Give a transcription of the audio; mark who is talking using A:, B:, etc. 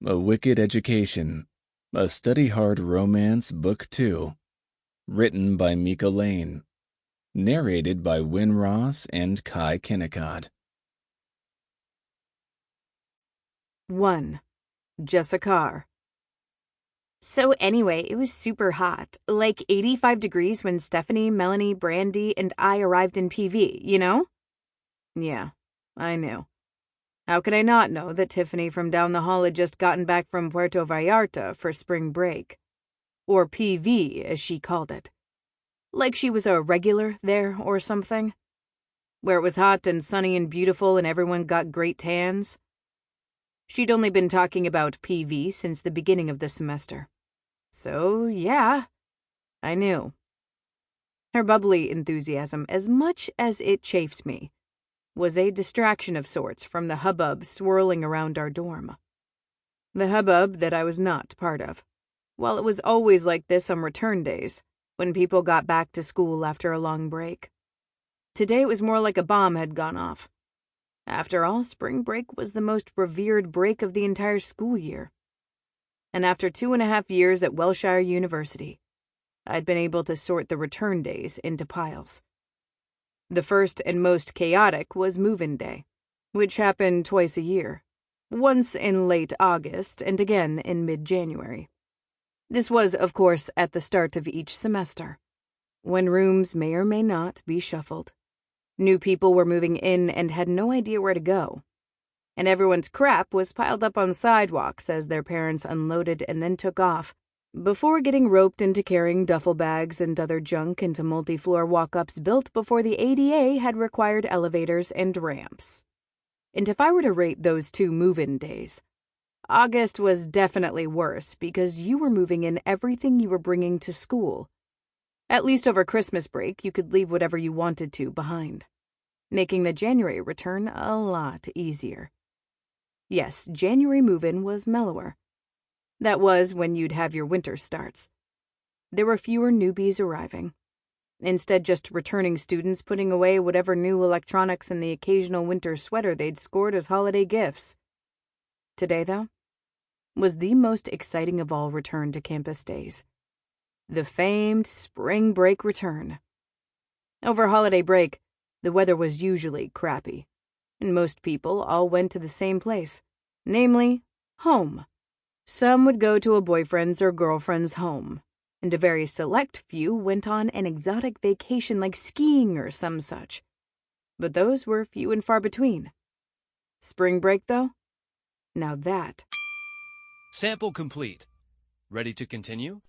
A: A Wicked Education, a study-hard romance, Book 2, written by Mika Lane, narrated by Win Ross and Kai Kennicott.
B: 1. Jessica. So anyway, it was super hot, like 85 degrees when Stephanie, Melanie, Brandy, and I arrived in PV, you know? Yeah, I knew. How could I not know that Tiffany from down the hall had just gotten back from Puerto Vallarta for spring break? Or PV, as she called it. Like she was a regular there or something? Where it was hot and sunny and beautiful and everyone got great tans? She'd only been talking about PV since the beginning of the semester. So, yeah, I knew. Her bubbly enthusiasm, as much as it chafed me, was a distraction of sorts from the hubbub swirling around our dorm. The hubbub that I was not part of. While it was always like this on return days, when people got back to school after a long break. Today it was more like a bomb had gone off. After all, spring break was the most revered break of the entire school year. And after 2.5 years at Wilshire University, I'd been able to sort the return days into piles. The first and most chaotic was move-in day, which happened twice a year, once in late August and again in mid-January. This was, of course, at the start of each semester, when rooms may or may not be shuffled. New people were moving in and had no idea where to go, and everyone's crap was piled up on sidewalks as their parents unloaded and then took off, before getting roped into carrying duffel bags and other junk into multi-floor walk-ups built before the ADA had required elevators and ramps. And if I were to rate those two move-in days, August was definitely worse because you were moving in everything you were bringing to school. At least over Christmas break, you could leave whatever you wanted to behind, making the January return a lot easier. Yes, January move-in was mellower. That was when you'd have your winter starts. There were fewer newbies arriving. Instead, just returning students putting away whatever new electronics and the occasional winter sweater they'd scored as holiday gifts. Today, though, was the most exciting of all return to campus days. The famed spring break return. Over holiday break, the weather was usually crappy, and most people all went to the same place, namely, home. Some would go to a boyfriend's or girlfriend's home, and a very select few went on an exotic vacation like skiing or some such. But those were few and far between. Spring break, though? Now that.
C: Sample complete. Ready to continue?